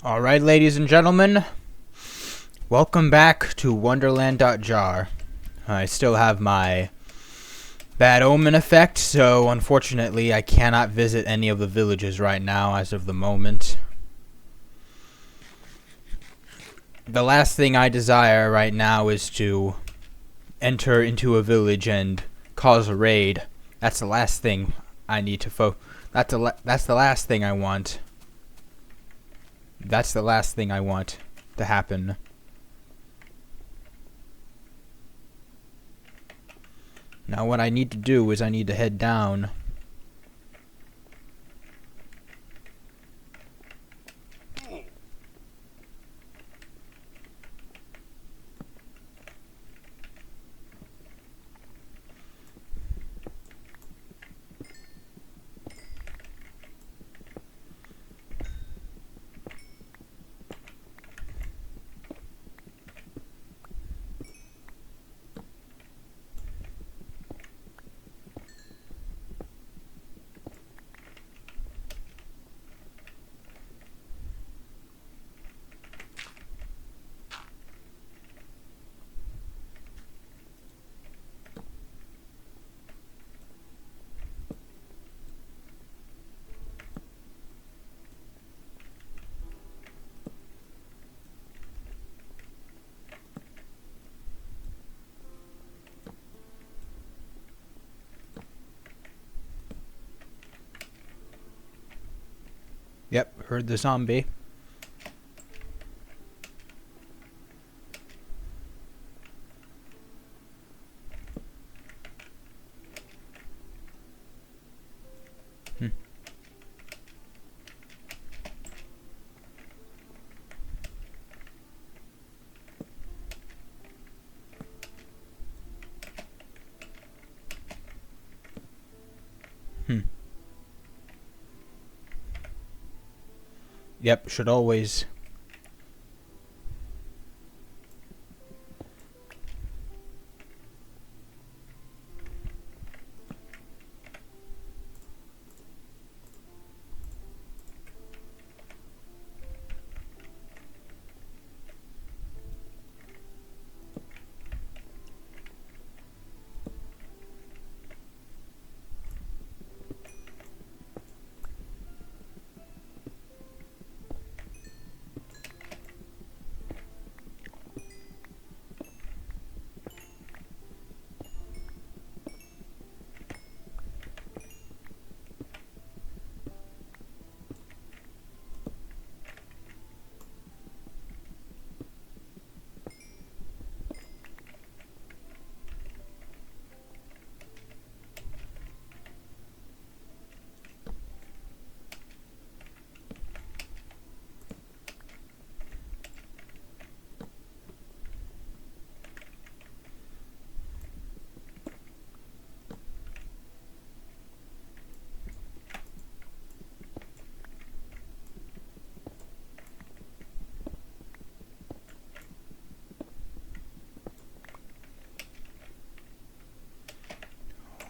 Alright, ladies and gentlemen, welcome back to Wonderland.Jar. I still have my bad omen effect, so unfortunately I cannot visit any of the villages right now as of the moment. The last thing I desire right now is to enter into a village and cause a raid. That's the last thing I need to that's the last thing I want. That's the last thing I want to happen. Now what I need to do is I need to head down. Yep, heard the zombie. Yep, should always.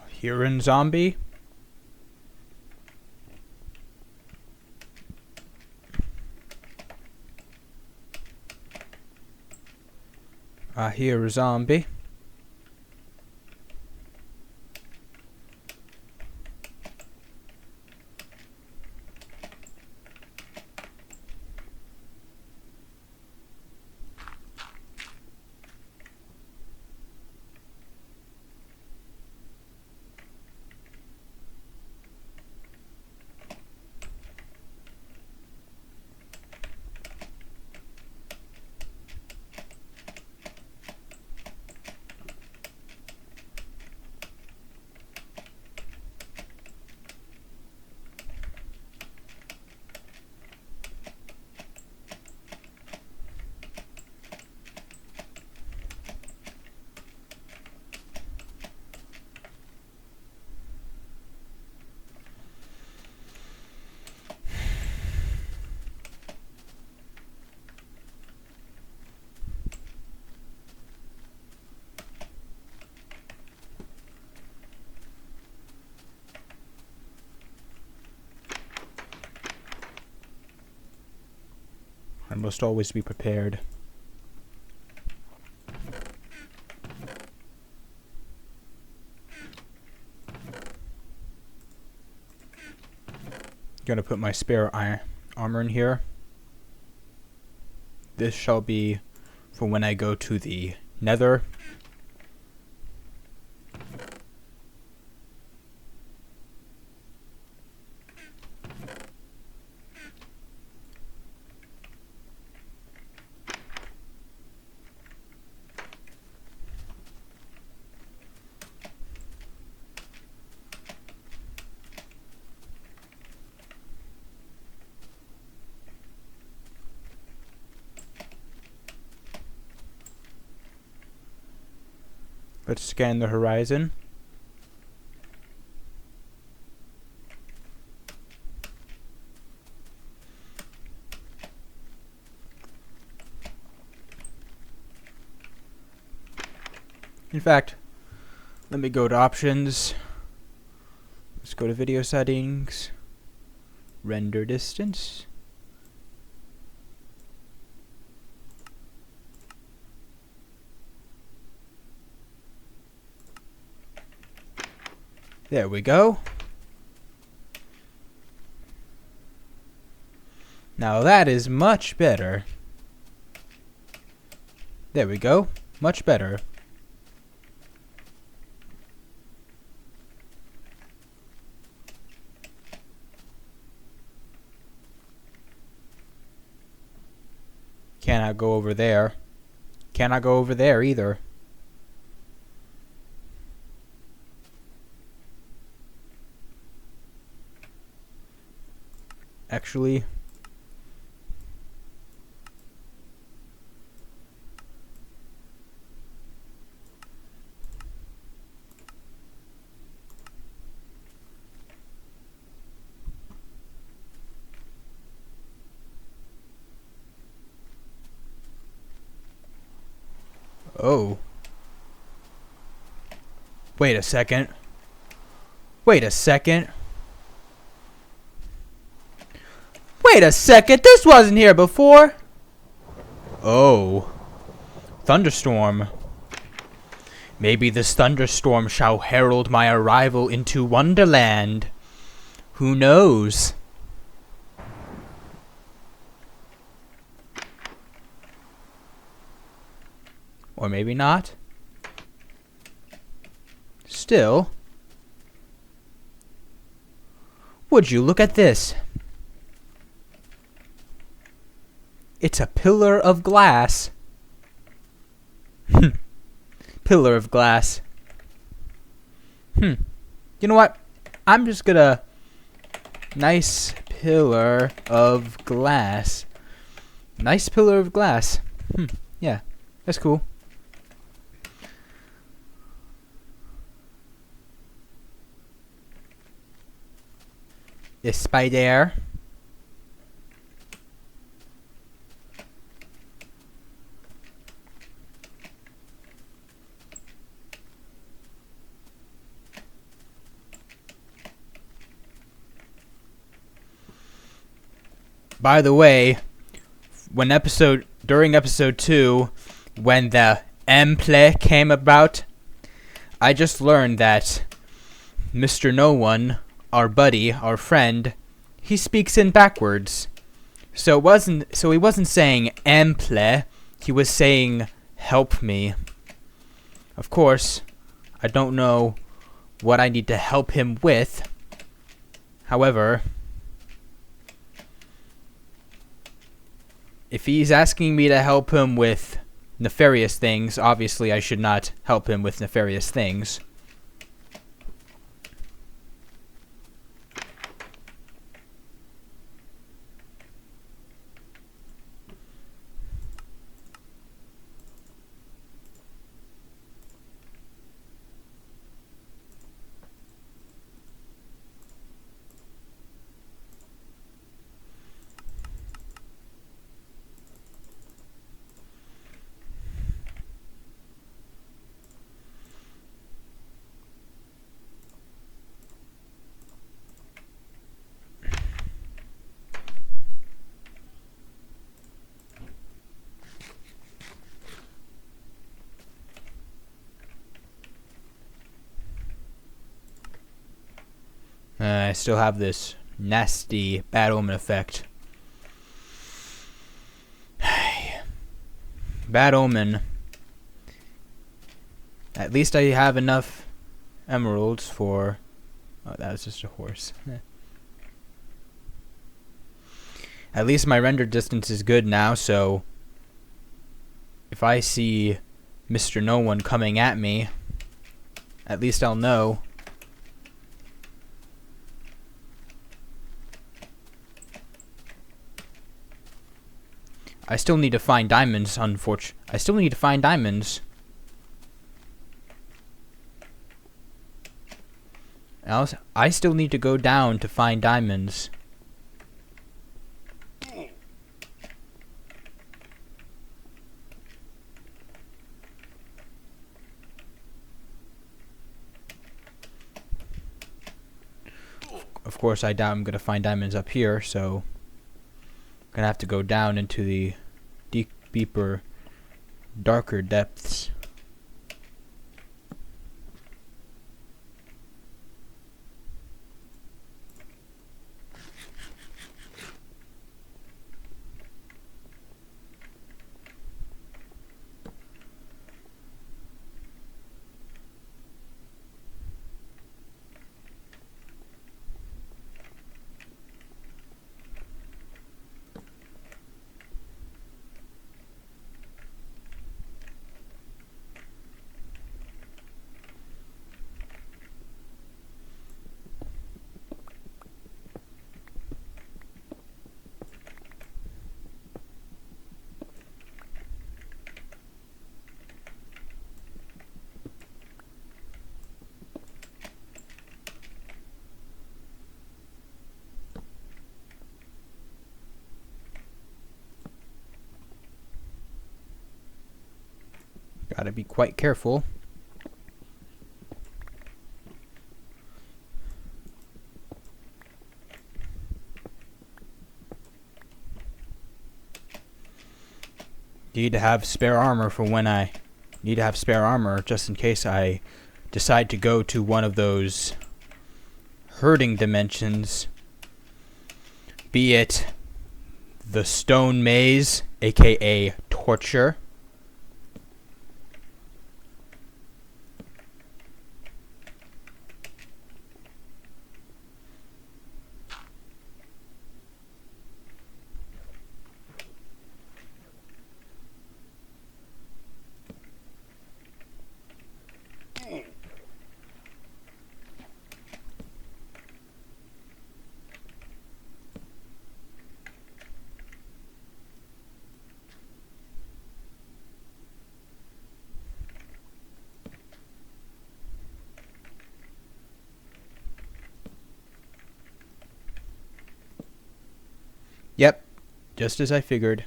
Hearing zombie. I hear a zombie. I must always be prepared. Gonna put my spare armor in here. This shall be for when I go to the Nether. Let's scan the horizon. In fact, let me go to options. Let's go to video settings, render distance. There we go. Now that is much better. There we go. Much better. Cannot go over there. Cannot go over there either. Actually, oh. Wait a second. Wait a second. Wait a second, this wasn't here before. Oh. Thunderstorm. Maybe this thunderstorm shall herald my arrival into Wonderland. Who knows? Or maybe not. Still. Would you look at this? It's a pillar of glass. Pillar of glass. You know what? I'm just gonna... Nice pillar of glass. Nice pillar of glass. Yeah, that's cool. A spider. By the way, during episode 2, when the M-play came about, I just learned that Mr. No One, our buddy, our friend, he speaks in backwards. So he wasn't saying M-play, he was saying help me. Of course, I don't know what I need to help him with. However, if he's asking me to help him with nefarious things, obviously I should not help him with nefarious things. I still have this nasty bad omen effect. Bad omen. At least I have enough emeralds for... Oh, that was just a horse. At least my render distance is good now, so... if I see Mr. No One coming at me, at least I'll know. I still need to find diamonds, unfortunately. I still need to find diamonds. I still need to go down to find diamonds. Of course, I doubt I'm going to find diamonds up here, so... I'm gonna have to go down into the deeper, darker depths. Gotta be quite careful. Need to have spare armor for when I need to have spare armor just in case I decide to go to one of those hurting dimensions. Be it the stone maze, aka torture. Yep, just as I figured.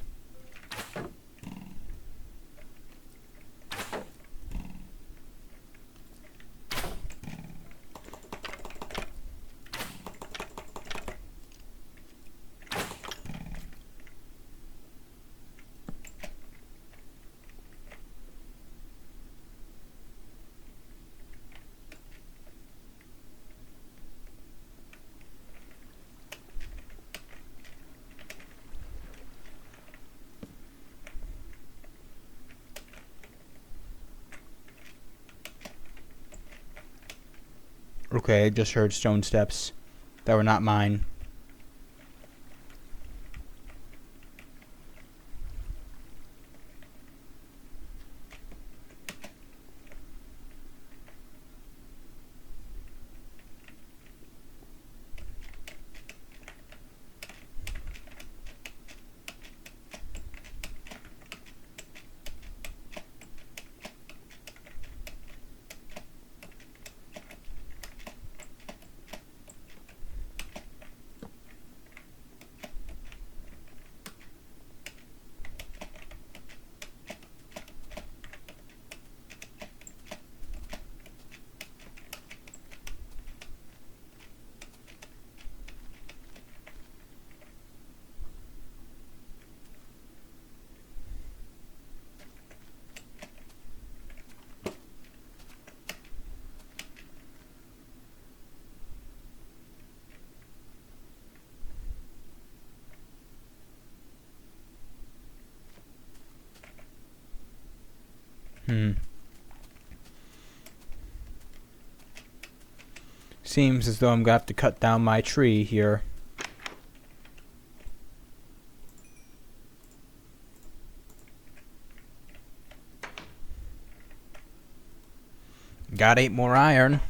Okay, I just heard stone steps that were not mine. Seems as though I'm gonna have to cut down my tree here. Got 8 more iron.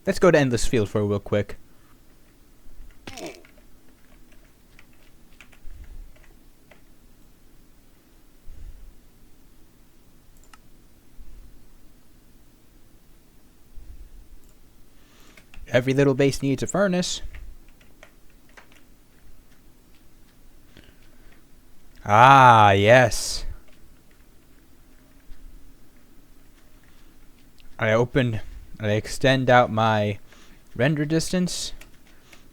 Let's go to Endless Field for a real quick. Every little base needs a furnace. Ah, yes. I extend out my render distance.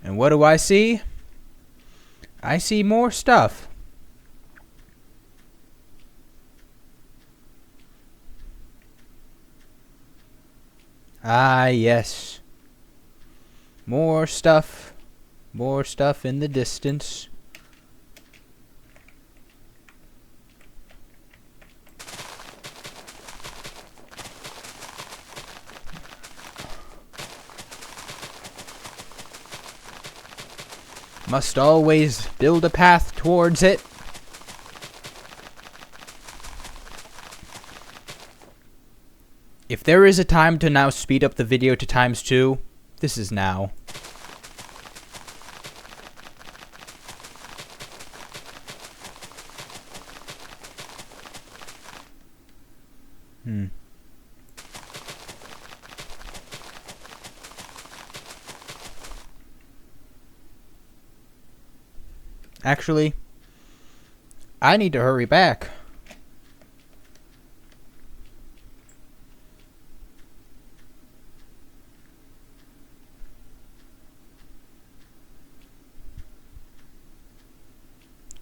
And what do I see? I see more stuff. Ah, yes. More stuff in the distance. Must always build a path towards it. If there is a time to now speed up the video to ×2, this is now. Actually, I need to hurry back.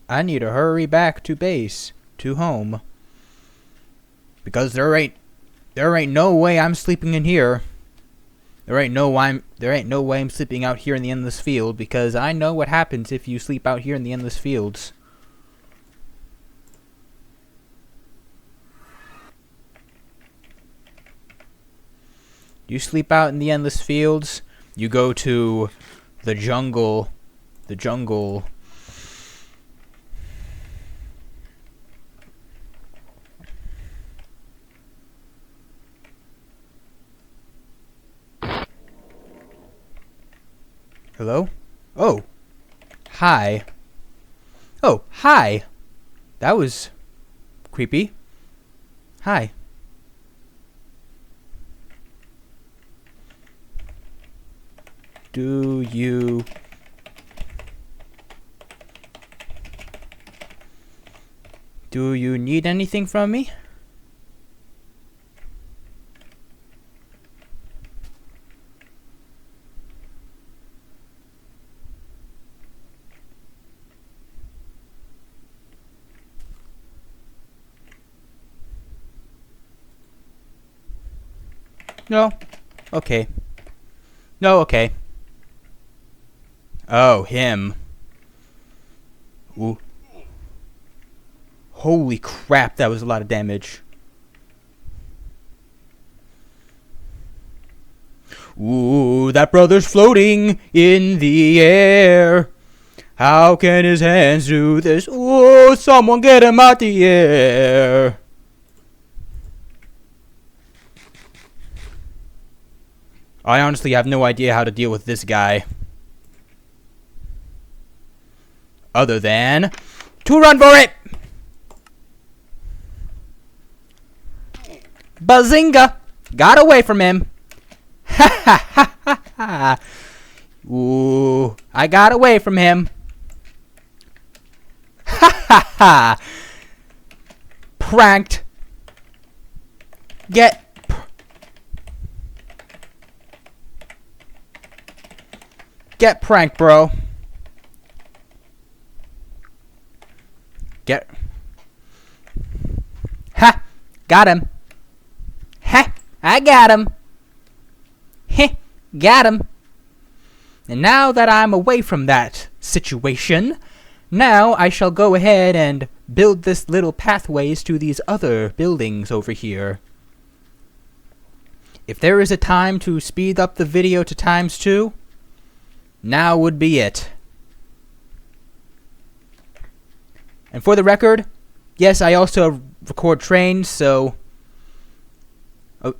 I need to hurry back to base, to home. Because there ain't no way I'm sleeping in here. There ain't no way I'm sleeping out here in the endless field, because I know what happens if you sleep out here in the endless fields. You sleep out in the endless fields, you go to the jungle. Hello? Oh. Hi. Oh, hi. That was creepy. Hi. Do you need anything from me? No. Okay. No, okay. Oh, him. Ooh. Holy crap, that was a lot of damage. Ooh, that brother's floating in the air. How can his hands do this? Ooh, someone get him out the air. I honestly have no idea how to deal with this guy. Other than to run for it! Bazinga! Got away from him. Ha ha ha ha ha. Ooh, I got away from him. Ha ha ha. Pranked. Get pranked, bro. Ha! Got him. Ha! I got him. Heh, got him. And now that I'm away from that situation, now I shall go ahead and build this little pathways to these other buildings over here. If there is a time to speed up the video to ×2, now would be it. And for the record, yes, I also record trains, so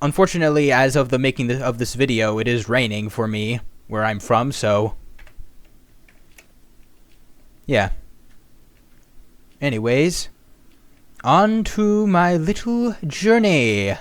unfortunately, as of the making of this video, it is raining for me where I'm from, so yeah. Anyways, on to my little journey.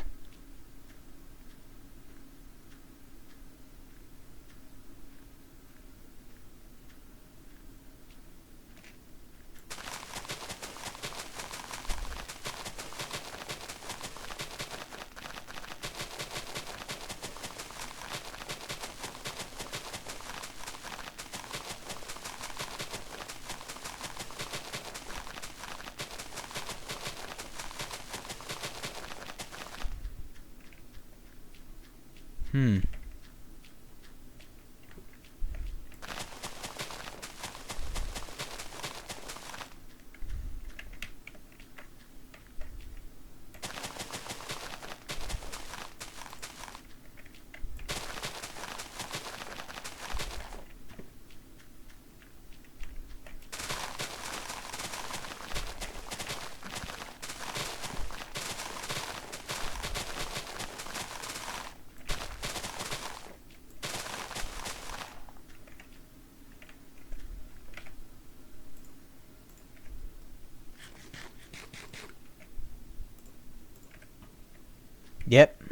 Yep.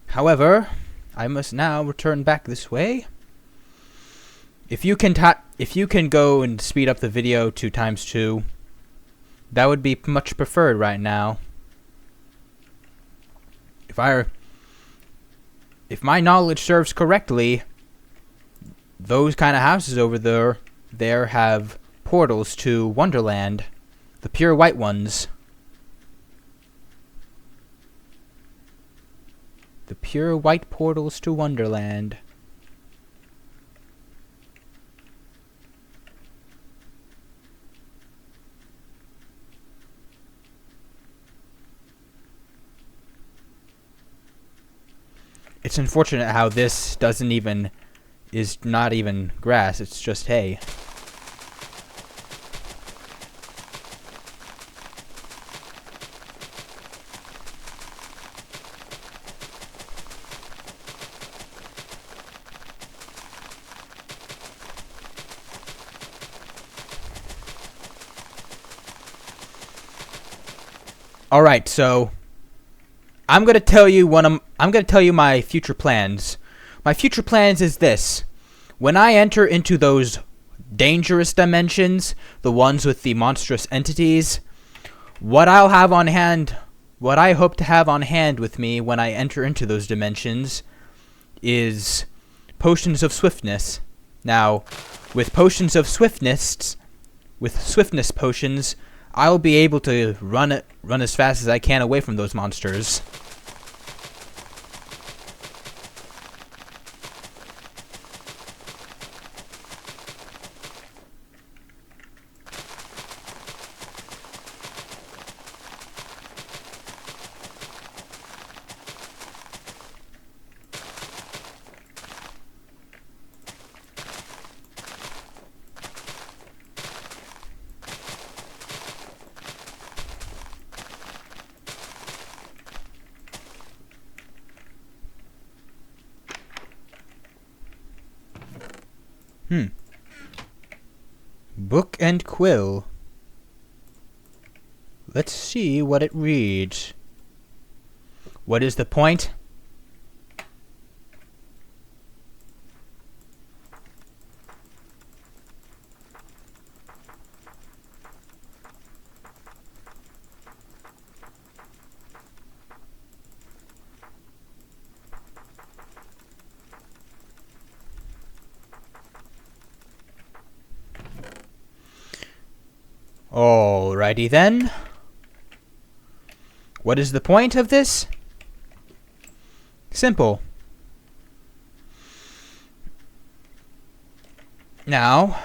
However, I must now return back this way. If you can go and speed up the video to ×2, that would be much preferred right now. If my knowledge serves correctly, those kind of houses over there have portals to Wonderland, the pure white ones. The pure white portals to Wonderland. It's unfortunate how this is not even grass, it's just hay. All right, so I'm going to tell you my future plans. My future plans is this. When I enter into those dangerous dimensions, the ones with the monstrous entities, what I hope to have on hand with me when I enter into those dimensions is potions of swiftness. Now, with potions of swiftness, potions, I'll be able to run as fast as I can away from those monsters. Book and quill. Let's see what it reads. What is the point? Alrighty then. What is the point of this? Simple. Now,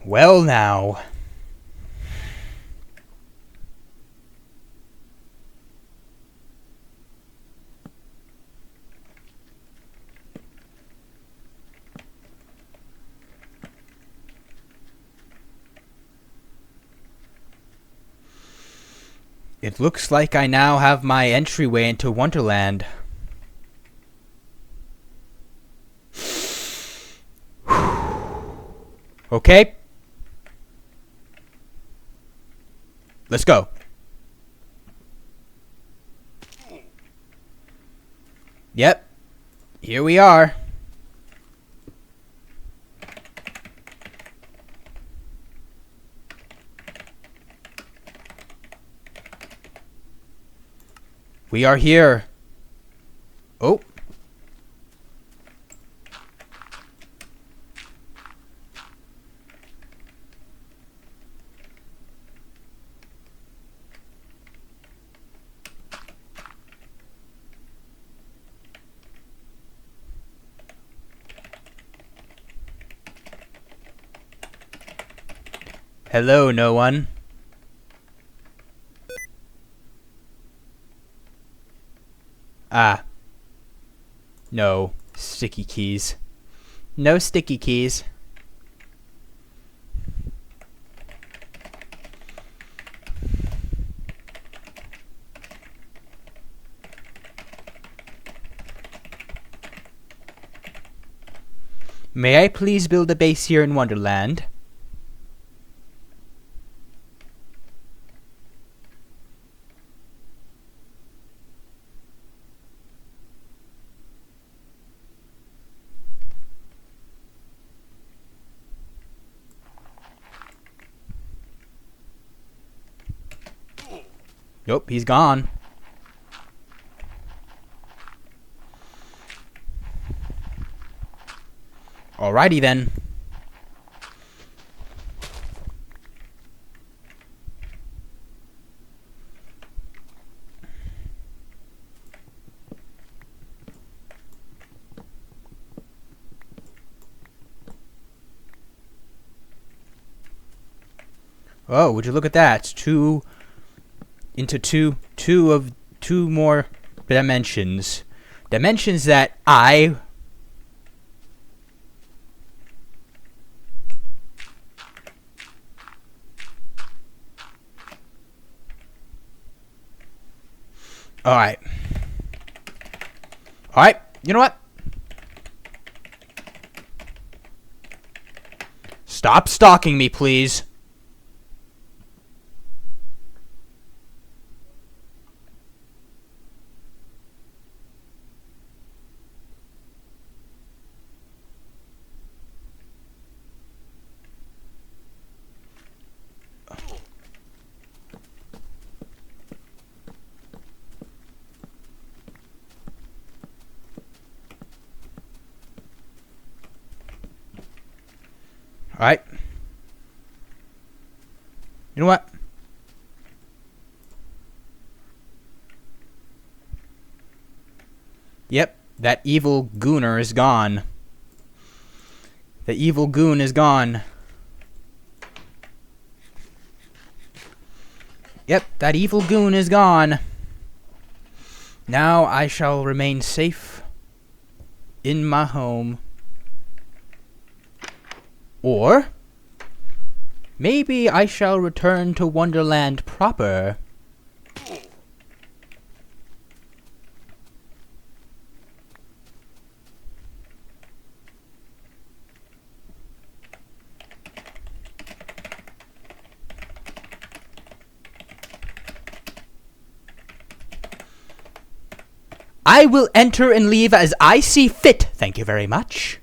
well now. It looks like I now have my entryway into Wonderland. Okay. Let's go. Yep. Here we are. We are here. Oh. Hello, no one. Ah. No sticky keys. No sticky keys. May I please build a base here in Wonderland? Nope, he's gone. Alrighty then. Oh, would you look at that? Two more dimensions. Dimensions that I... Alright. Alright, you know what? Stop stalking me, please. Alright. You know what? Yep, that evil gooner is gone. The evil goon is gone. Yep, that evil goon is gone. Now I shall remain safe in my home. Or maybe I shall return to Wonderland proper. I will enter and leave as I see fit. Thank you very much.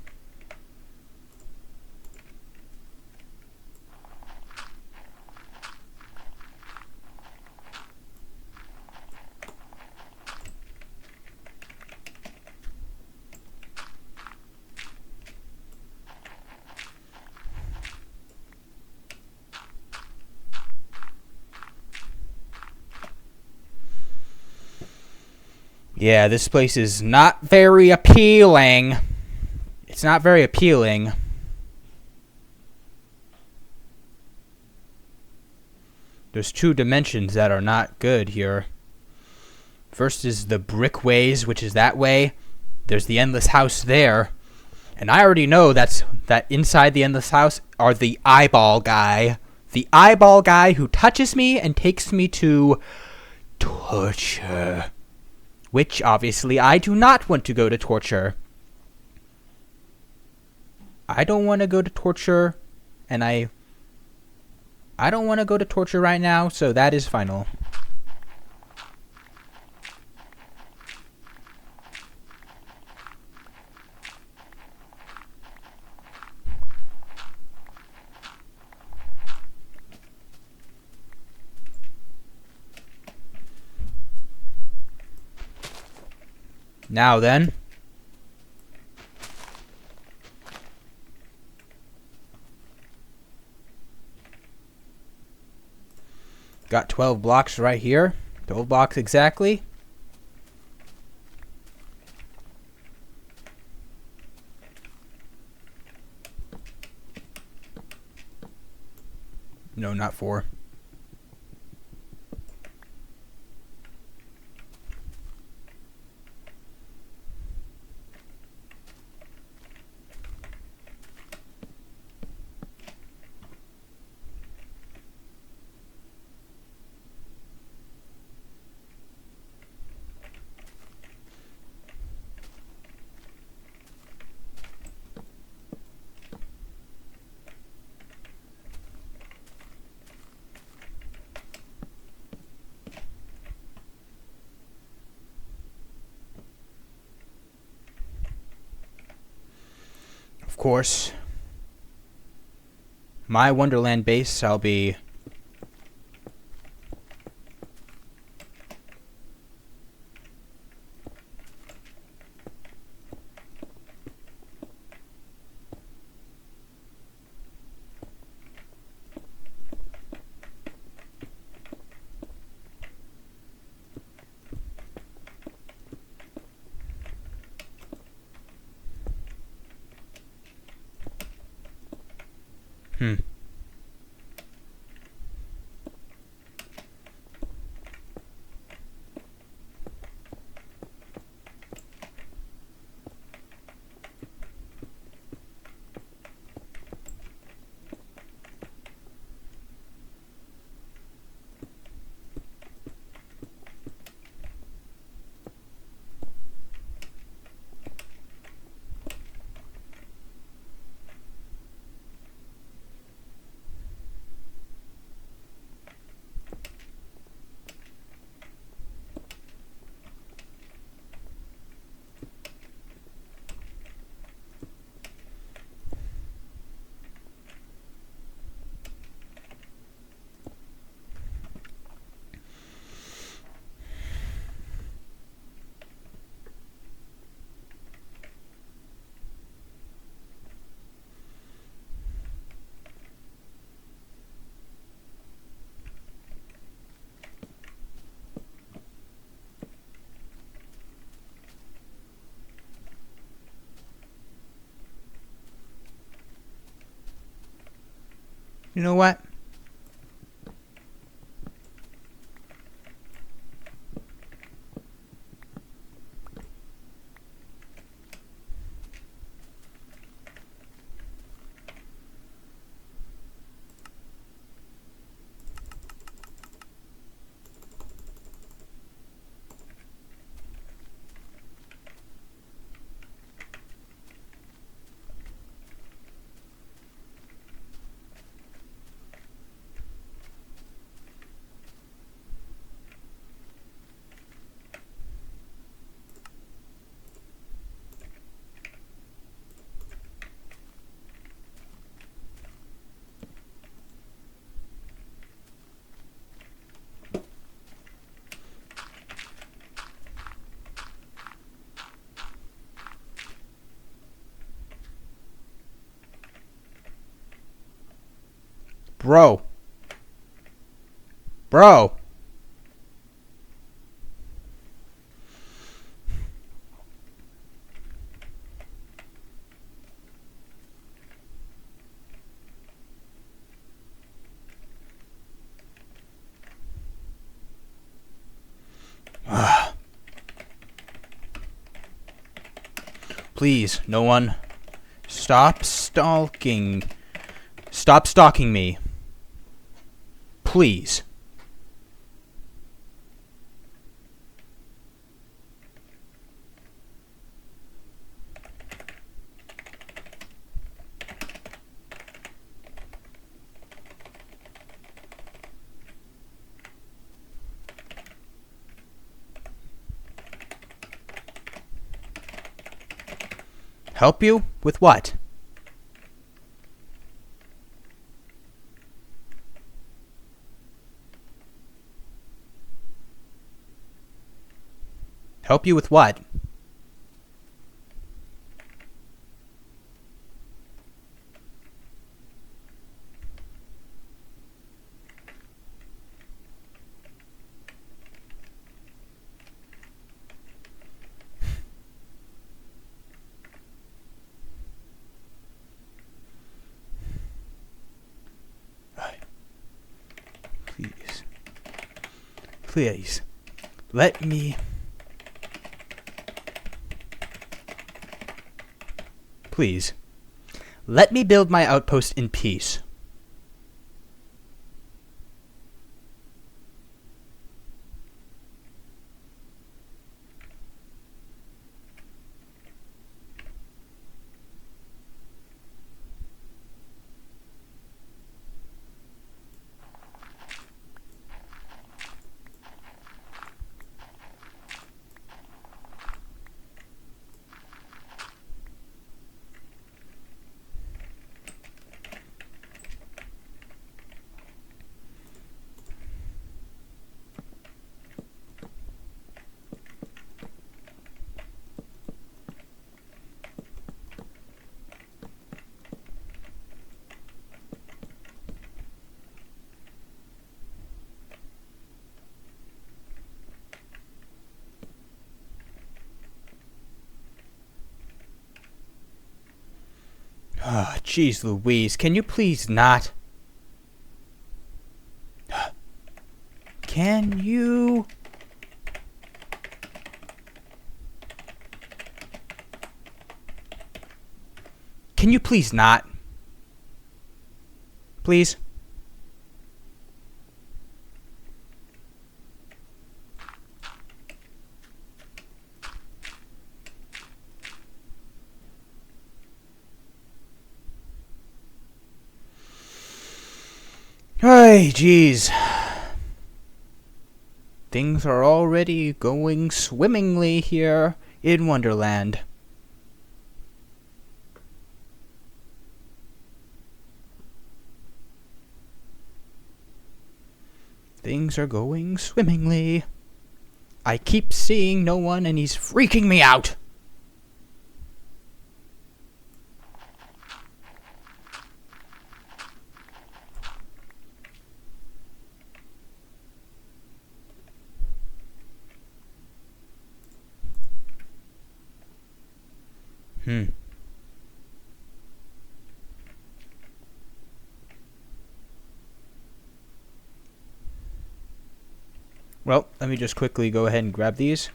Yeah, this place is not very appealing. It's not very appealing. There's two dimensions that are not good here. First is the brickways, which is that way. There's the endless house there. And I already know that inside the endless house are the eyeball guy. The eyeball guy who touches me and takes me to torture. Which, obviously, I do not want to go to torture. I don't want to go to torture, and I don't want to go to torture right now, so that is final. Now then. Got 12 blocks right here. 12 blocks exactly. No, not 4. Of course, my Wonderland base, I'll be You know what? Bro. Bro. Please, no one. Stop stalking. Stop stalking me. Please. Help you? With what? Help you with what? Please. Please. Let me... Please. Let me build my outpost in peace. Ah, jeez Louise, can you please not? Can you? Can you please not? Please? Hey, jeez. Things are already going swimmingly here in Wonderland. Things are going swimmingly. I keep seeing no one and he's freaking me out. Well, let me just quickly go ahead and grab these.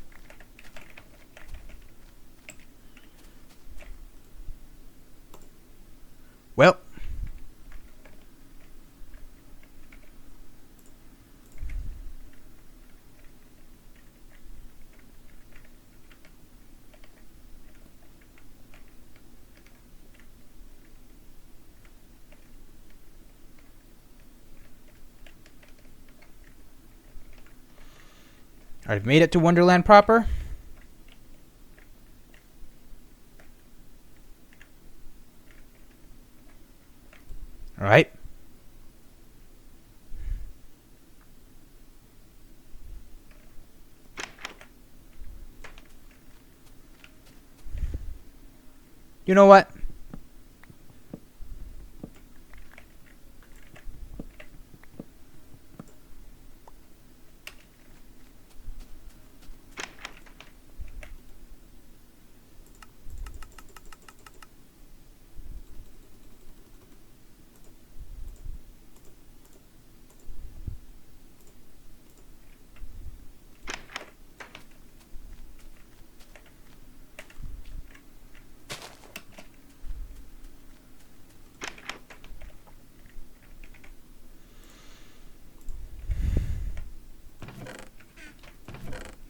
Well. I've made it to Wonderland proper. Alright. You know what?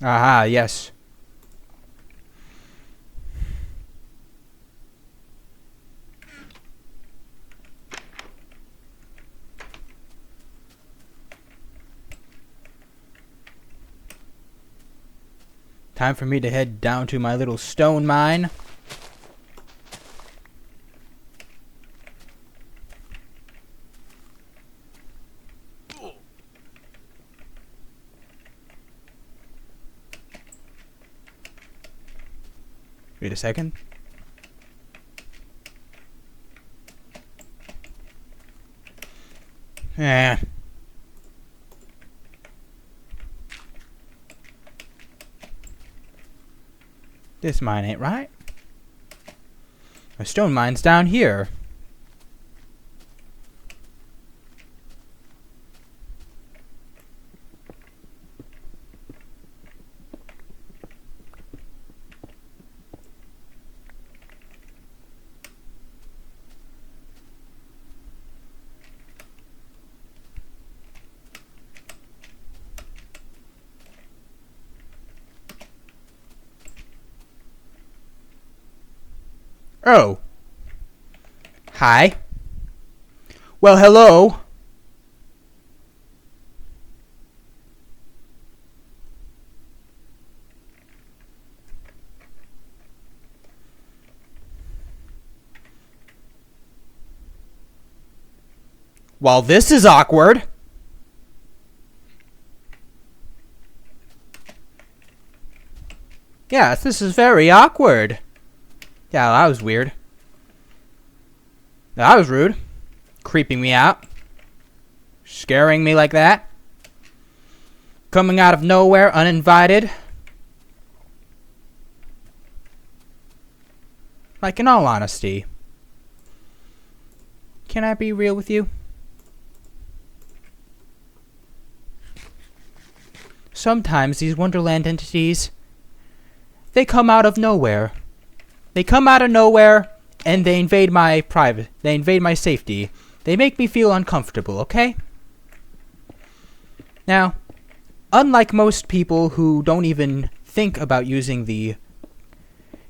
Aha, yes. Time for me to head down to my little stone mine. Wait a second. Eh. This mine ain't right. My stone mine's down here. Oh. Hi. Well, hello. Well, this is awkward. Yes, this is very awkward. Yeah, that was weird. That was rude. Creeping me out. Scaring me like that. Coming out of nowhere, uninvited. Like, in all honesty, can I be real with you? Sometimes these Wonderland entities, they come out of nowhere. They come out of nowhere and they invade my they invade my safety. They make me feel uncomfortable, okay? Now, unlike most people who don't even think about using the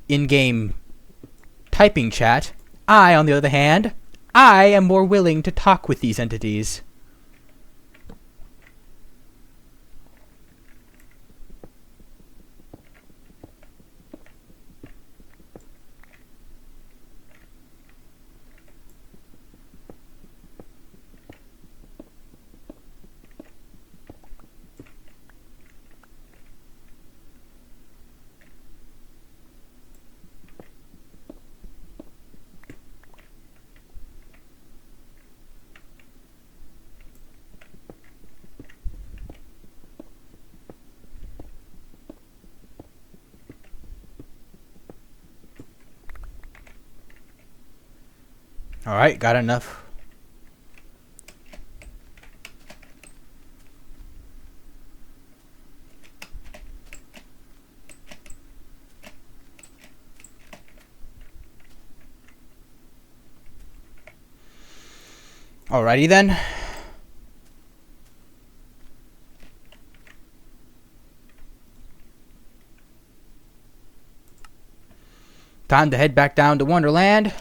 in-game typing chat, I, on the other hand, I am more willing to talk with these entities. Alright, got enough. Alrighty then. Time to head back down to Wonderland.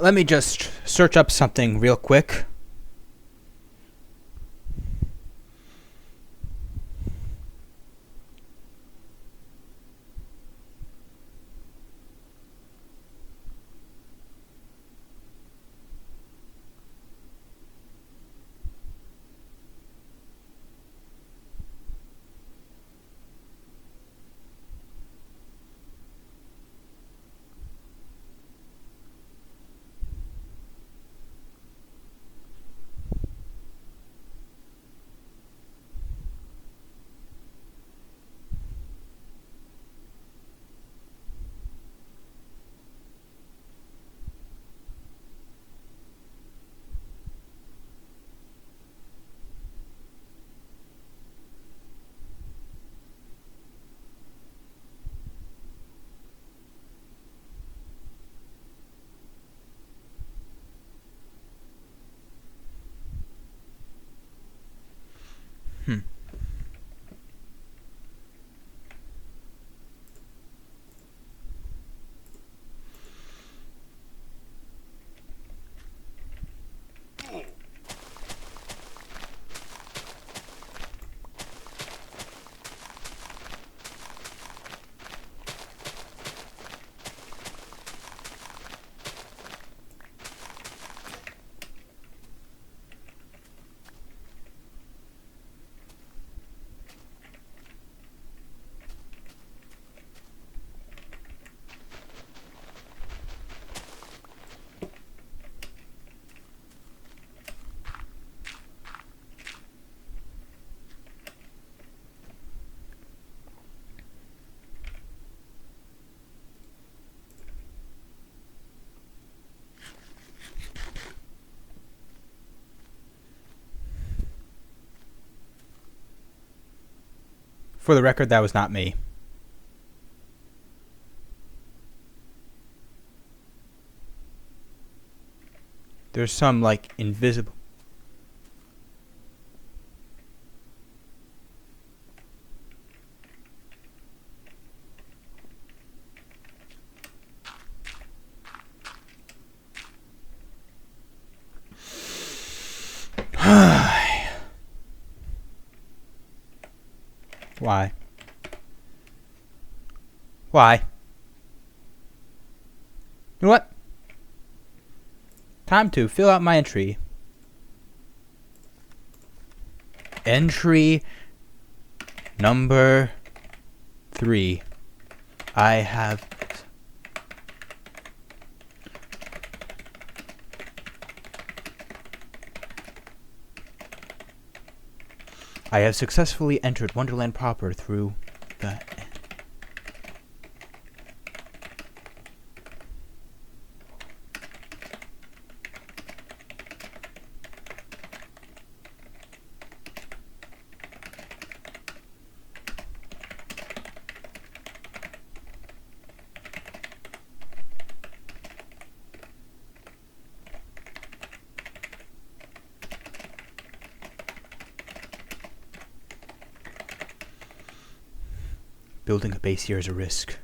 Let me just search up something real quick. For the record, that was not me. There's some, like, invisible... Why? Why? You know what? Time to fill out my entry. Entry number 3. I have... I have successfully entered Wonderland proper through the... Building a base here is a risk.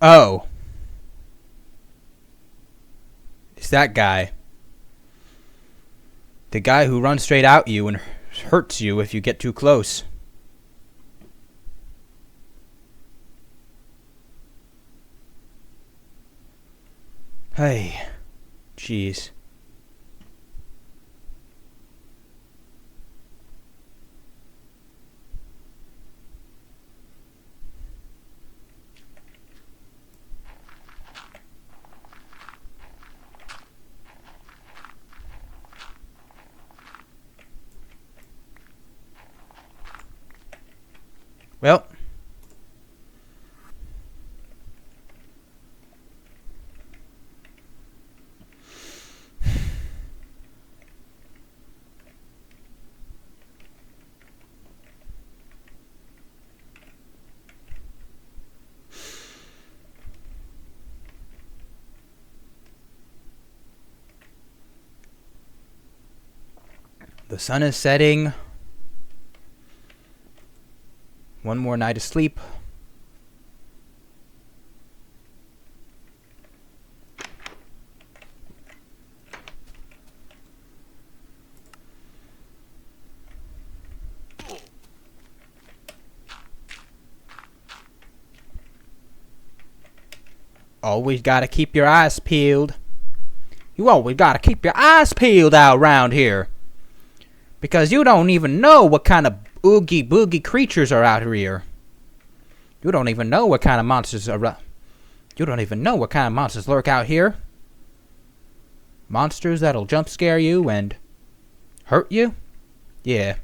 Oh. It's that guy. The guy who runs straight at you and hurts you if you get too close. Hey. Jeez. Well. The sun is setting. One more night of sleep. Always gotta keep your eyes peeled. You always gotta keep your eyes peeled out around here. Because you don't even know what kind of oogie boogie creatures are out here. You don't even know what kind of monsters are. You don't even know what kind of monsters lurk out here. Monsters that'll jump scare you and hurt you? Yeah.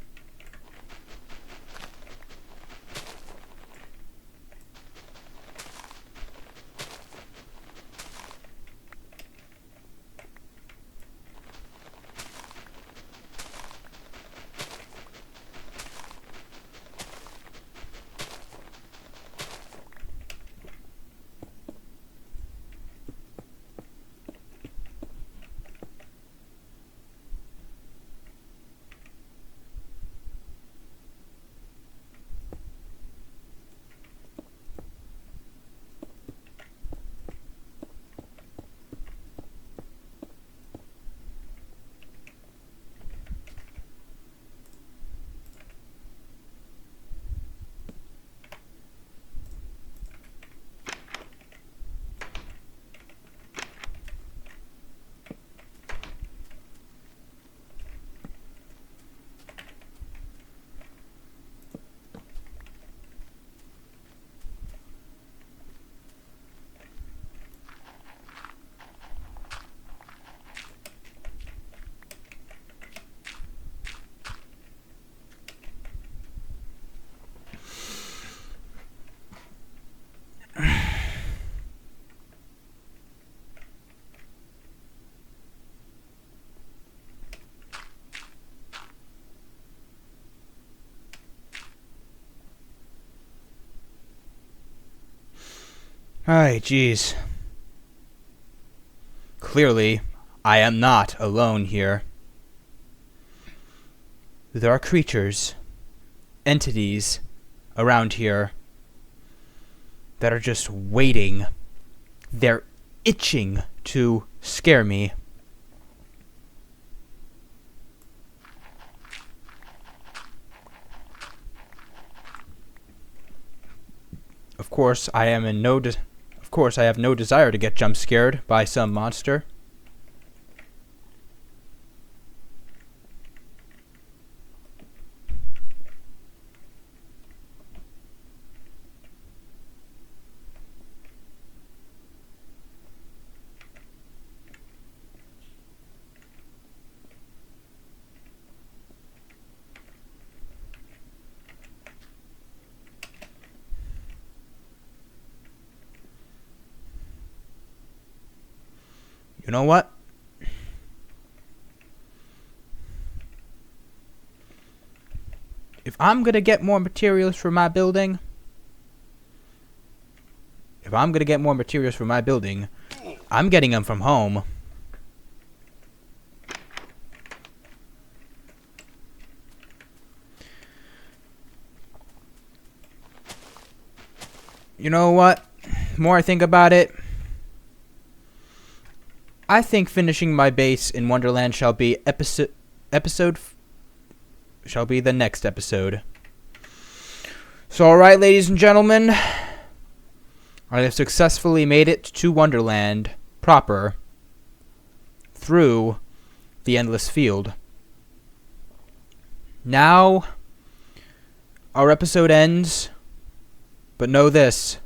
Alright, jeez. Clearly, I am not alone here. There are creatures, entities around here that are just waiting. They're itching to scare me. Of course, I have no desire to get jump scared by some monster. You know what? If I'm gonna get more materials for my building, I'm getting them from home. You know what? The more I think about it, I think finishing my base in Wonderland shall be the next episode. So, alright, ladies and gentlemen, I have successfully made it to Wonderland proper through the endless field. Now, our episode ends, but know this,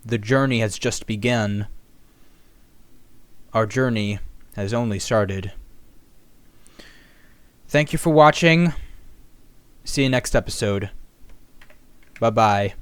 the journey has just begun. Our journey has only started. Thank you for watching. See you next episode. Bye-bye.